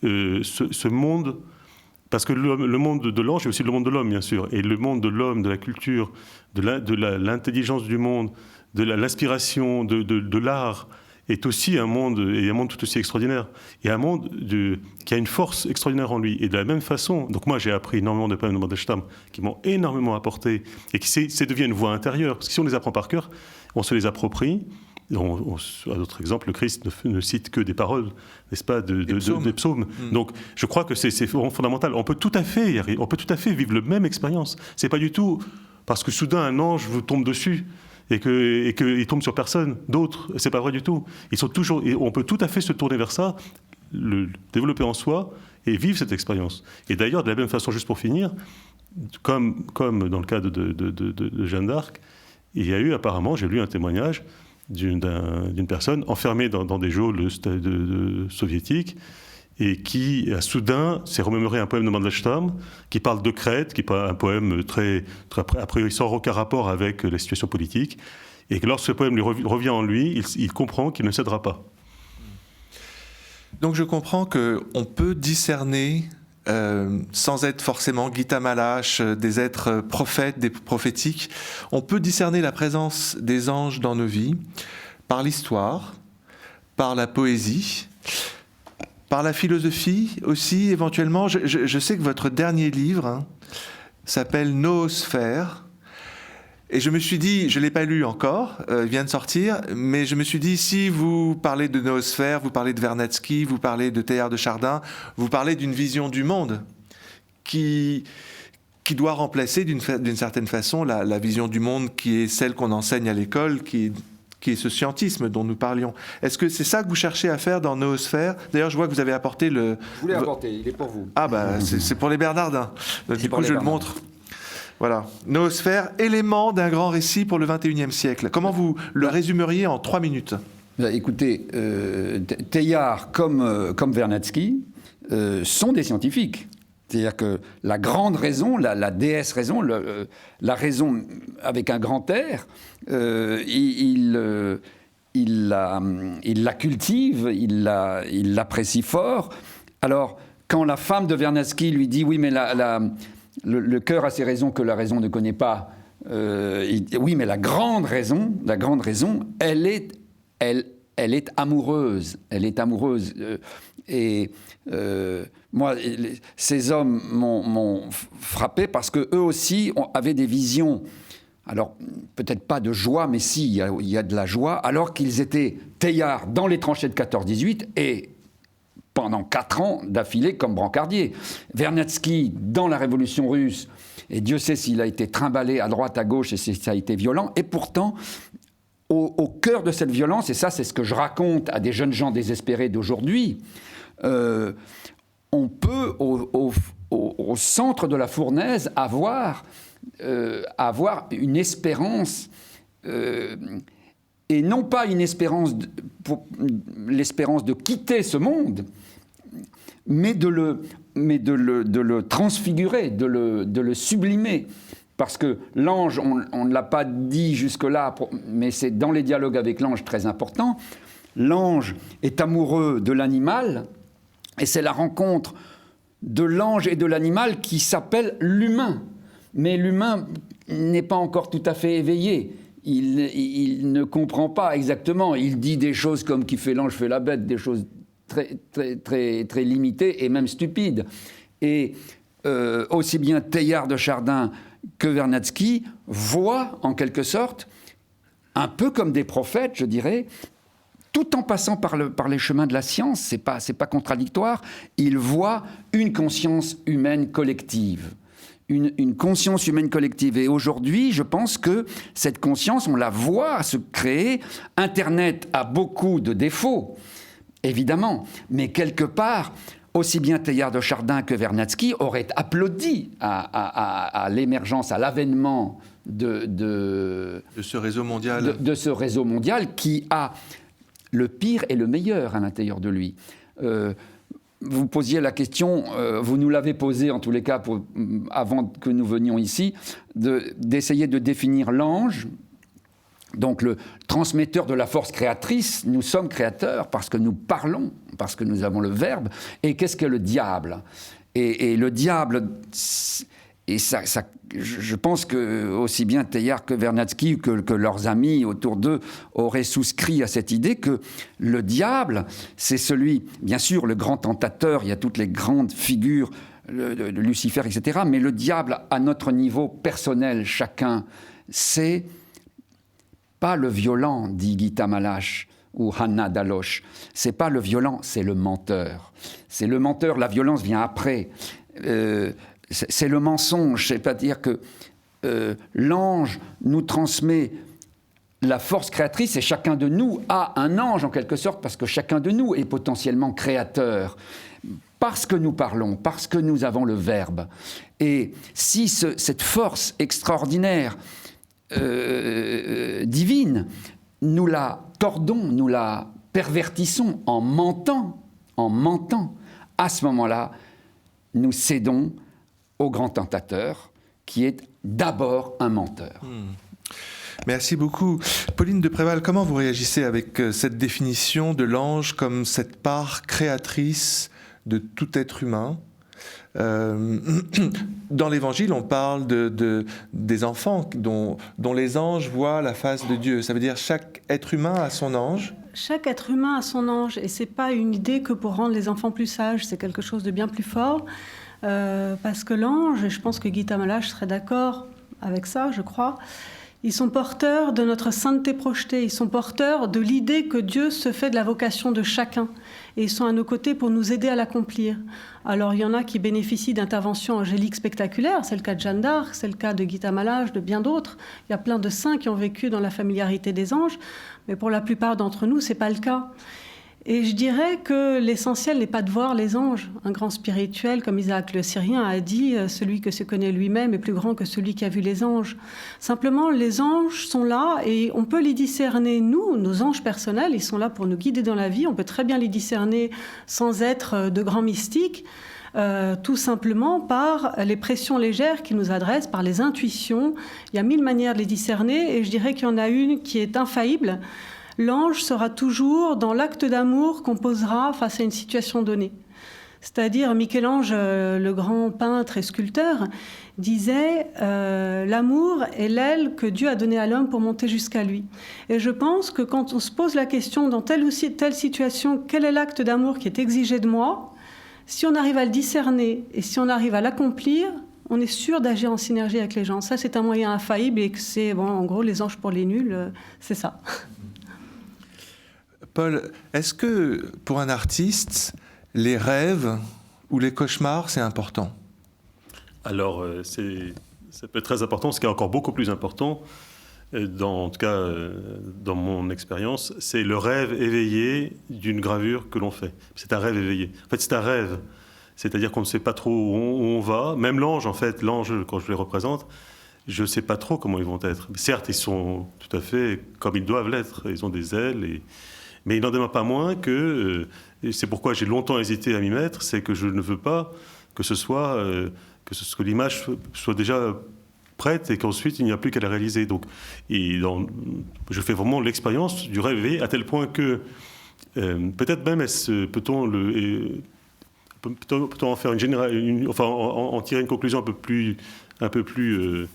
ce monde, parce que le monde de l'ange, c'est aussi le monde de l'homme, bien sûr, et le monde de l'homme, de la culture, de l'intelligence du monde, de l'inspiration, de l'art, est aussi un monde tout aussi extraordinaire, et un monde qui a une force extraordinaire en lui. Et de la même façon, donc moi j'ai appris énormément de poèmes de Mandelstam qui m'ont énormément apporté, et qui devient une voix intérieure, parce que si on les apprend par cœur, on se les approprie. À d'autres exemples, le Christ ne cite que des paroles, n'est-ce pas, des psaumes. Donc, je crois que c'est fondamental. On peut tout à fait y arriver, on peut tout à fait vivre la même expérience. C'est pas du tout parce que soudain un ange vous tombe dessus et qu'il tombe sur personne d'autre. C'est pas vrai du tout. Et on peut tout à fait se tourner vers ça, le développer en soi et vivre cette expérience. Et d'ailleurs, de la même façon, juste pour finir, comme dans le cas de Jeanne d'Arc, il y a eu apparemment, j'ai lu un témoignage d'une personne enfermée dans des geôles soviétiques et qui, soudain, s'est remémoré un poème de Mandelstam qui parle de Crète, qui est un poème très, a priori sans aucun rapport avec la situation politique, et que lorsque ce poème lui revient en lui, il comprend qu'il ne cédera pas. Donc je comprends qu'on peut discerner, sans être forcément Gita Malache, des êtres prophètes, des prophétiques, on peut discerner la présence des anges dans nos vies par l'histoire, par la poésie, par la philosophie aussi éventuellement. Je sais que votre dernier livre s'appelle Noosphère. Et je me suis dit, je ne l'ai pas lu encore, il vient de sortir, mais je me suis dit, si vous parlez de noosphère, vous parlez de Vernadsky, vous parlez de Teilhard de Chardin, vous parlez d'une vision du monde qui doit remplacer d'une certaine façon la vision du monde qui est celle qu'on enseigne à l'école, qui est ce scientisme dont nous parlions. Est-ce que c'est ça que vous cherchez à faire dans Noosphère ? D'ailleurs, je vois que vous avez apporté le... Je voulais apporter, il est pour vous. Ah bah, c'est pour les Bernardins. Du coup, je le montre. Voilà, Noosphère, élément d'un grand récit pour le XXIe siècle. Comment vous le résumeriez en 3 minutes ? Écoutez, Teilhard comme Vernadsky sont des scientifiques. C'est-à-dire que la grande raison, la déesse raison, la raison avec un grand R, il la cultive, il l'apprécie fort. Alors, quand la femme de Vernadsky lui dit « Oui, mais le cœur a ses raisons que la raison ne connaît pas. » Oui, mais la grande raison, elle est amoureuse. Elle est amoureuse. Moi, ces hommes m'ont frappé parce qu'eux aussi avaient des visions. Alors, peut-être pas de joie, mais si, il y a de la joie, alors qu'ils étaient Teilhard dans les tranchées de 14-18 et pendant 4 ans d'affilée comme brancardier. Vernadsky dans la Révolution russe, et Dieu sait s'il a été trimballé à droite, à gauche, et ça a été violent. Et pourtant, au cœur de cette violence, et ça c'est ce que je raconte à des jeunes gens désespérés d'aujourd'hui, on peut, au centre de la fournaise, avoir une espérance, et non pas une espérance, l'espérance de quitter ce monde, mais de le transfigurer, de le sublimer. Parce que l'ange, on ne l'a pas dit jusque-là, mais c'est dans les dialogues avec l'ange très important, l'ange est amoureux de l'animal, et c'est la rencontre de l'ange et de l'animal qui s'appelle l'humain. Mais l'humain n'est pas encore tout à fait éveillé. Il ne comprend pas exactement. Il dit des choses comme « qui fait l'ange fait la bête », des choses très, très, très, très limitées et même stupides. Et aussi bien Teilhard de Chardin que Vernadsky voient, en quelque sorte, un peu comme des prophètes, je dirais, tout en passant par les chemins de la science, c'est pas contradictoire, ils voient une conscience humaine collective. Une conscience humaine collective. Et aujourd'hui, je pense que cette conscience, on la voit se créer. Internet a beaucoup de défauts, évidemment, mais quelque part, aussi bien Teilhard de Chardin que Vernadsky auraient applaudi à l'émergence, à l'avènement de ce réseau mondial. De ce réseau mondial qui a le pire et le meilleur à l'intérieur de lui. Vous posiez la question, vous nous l'avez posée en tous les cas avant que nous venions ici, d'essayer de définir l'ange, donc le transmetteur de la force créatrice. Nous sommes créateurs parce que nous parlons, parce que nous avons le verbe. Et qu'est-ce que le diable ? Et le diable, et ça, je pense que aussi bien Teilhard que Vernadsky que leurs amis autour d'eux auraient souscrit à cette idée que le diable, c'est celui, bien sûr, le grand tentateur, il y a toutes les grandes figures de Lucifer, etc. Mais le diable, à notre niveau personnel, chacun, c'est pas le violent, dit Gita Malache ou Hannah Daloche. C'est pas le violent, c'est le menteur. C'est le menteur, la violence vient après. C'est le mensonge, c'est-à-dire que l'ange nous transmet la force créatrice et chacun de nous a un ange en quelque sorte parce que chacun de nous est potentiellement créateur. Parce que nous parlons, parce que nous avons le verbe. Et si cette force extraordinaire, divine, nous la tordons, nous la pervertissons en mentant, à ce moment-là, nous cédons au grand tentateur, qui est d'abord un menteur. Merci beaucoup. Pauline de Préval, comment vous réagissez avec cette définition de l'ange comme cette part créatrice de tout être humain ? Dans l'Évangile, on parle des enfants dont les anges voient la face de Dieu. Ça veut dire chaque être humain a son ange. Chaque être humain a son ange, et c'est pas une idée que pour rendre les enfants plus sages, c'est quelque chose de bien plus fort. Parce que l'ange, et je pense que Gita Malache serait d'accord avec ça, je crois, ils sont porteurs de notre sainteté projetée, ils sont porteurs de l'idée que Dieu se fait de la vocation de chacun, et ils sont à nos côtés pour nous aider à l'accomplir. Alors il y en a qui bénéficient d'interventions angéliques spectaculaires, c'est le cas de Jeanne d'Arc, c'est le cas de Gita Malache, de bien d'autres. Il y a plein de saints qui ont vécu dans la familiarité des anges, mais pour la plupart d'entre nous, c'est pas le cas. Et je dirais que l'essentiel n'est pas de voir les anges. Un grand spirituel, comme Isaac le Syrien a dit, celui que se connaît lui-même est plus grand que celui qui a vu les anges. Simplement, les anges sont là et on peut les discerner. Nous, nos anges personnels, ils sont là pour nous guider dans la vie. On peut très bien les discerner sans être de grands mystiques, tout simplement par les pressions légères qu'ils nous adressent, par les intuitions. Il y a 1000 manières de les discerner et je dirais qu'il y en a une qui est infaillible. L'ange sera toujours dans l'acte d'amour qu'on posera face à une situation donnée. C'est-à-dire, Michel-Ange, le grand peintre et sculpteur, disait « L'amour est l'aile que Dieu a donnée à l'homme pour monter jusqu'à lui ». Et je pense que quand on se pose la question dans telle ou telle situation, quel est l'acte d'amour qui est exigé de moi, si on arrive à le discerner et si on arrive à l'accomplir, on est sûr d'agir en synergie avec les gens. Ça, c'est un moyen infaillible et que c'est, bon, en gros, les anges pour les nuls, c'est ça. Paul, est-ce que pour un artiste, les rêves ou les cauchemars, c'est important ? Alors, ça peut être très important. Ce qui est encore beaucoup plus important, en tout cas dans mon expérience, c'est le rêve éveillé d'une gravure que l'on fait. C'est un rêve éveillé. En fait, c'est un rêve. C'est-à-dire qu'on ne sait pas trop où on va. Même l'ange, en fait, l'ange, quand je les représente, je ne sais pas trop comment ils vont être. Certes, ils sont tout à fait comme ils doivent l'être. Ils ont des ailes mais il n'en demeure pas moins que, et c'est pourquoi j'ai longtemps hésité à m'y mettre, c'est que je ne veux pas que que l'image soit déjà prête et qu'ensuite il n'y a plus qu'à la réaliser. Donc, je fais vraiment l'expérience du rêve éveillé à tel point que peut-être même peut-on en faire en tirer une conclusion un peu plus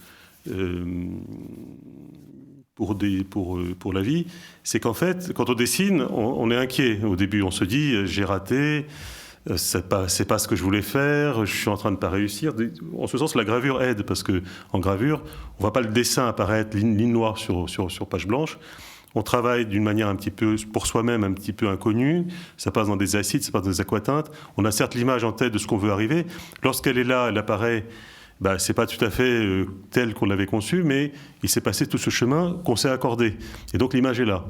pour la vie, c'est qu'en fait, quand on dessine, on est inquiet. Au début, on se dit, j'ai raté, c'est pas ce que je voulais faire, je suis en train de pas réussir. En ce sens, la gravure aide, parce que en gravure, on voit pas le dessin apparaître ligne noire sur page blanche. On travaille d'une manière un petit peu, pour soi-même, un petit peu inconnue. Ça passe dans des acides, ça passe dans des aquatintes. On a certes l'image en tête de ce qu'on veut arriver. Lorsqu'elle est là, elle apparaît. C'est pas tout à fait tel qu'on l'avait conçu, mais il s'est passé tout ce chemin qu'on s'est accordé. Et donc l'image est là.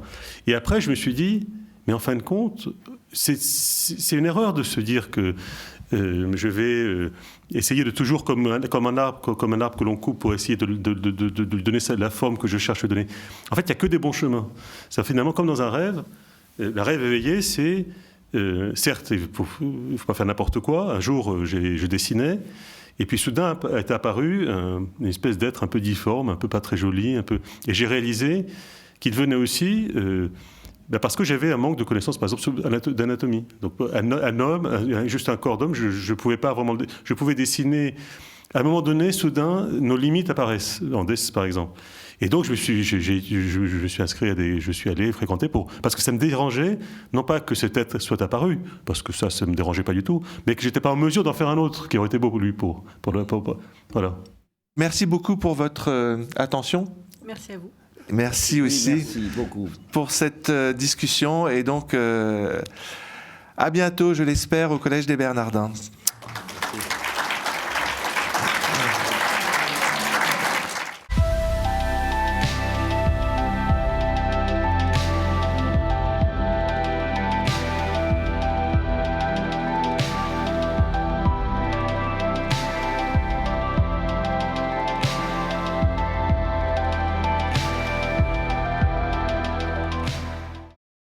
Et après, je me suis dit, mais en fin de compte, c'est une erreur de se dire que je vais essayer de toujours, comme un arbre que l'on coupe pour essayer de donner la forme que je cherche à donner. En fait, il n'y a que des bons chemins. Ça, finalement, comme dans un rêve, le rêve éveillé, c'est, certes, il ne faut pas faire n'importe quoi. Un jour, je dessinais, et puis soudain est apparu une espèce d'être un peu difforme, un peu pas très joli, et j'ai réalisé qu'il venait aussi... parce que j'avais un manque de connaissances, par exemple, d'anatomie. Donc, un homme, juste un corps d'homme, je pouvais pas vraiment... Je pouvais dessiner... À un moment donné, soudain, nos limites apparaissent, en dessin, par exemple. Et donc, je suis inscrit je suis allé fréquenter parce que ça me dérangeait, non pas que cet être soit apparu, parce que ça me dérangeait pas du tout, mais que j'étais pas en mesure d'en faire un autre, qui aurait été beau pour lui, voilà. Merci beaucoup pour votre attention. Merci à vous. Merci aussi merci beaucoup pour cette discussion et donc à bientôt, je l'espère, au Collège des Bernardins.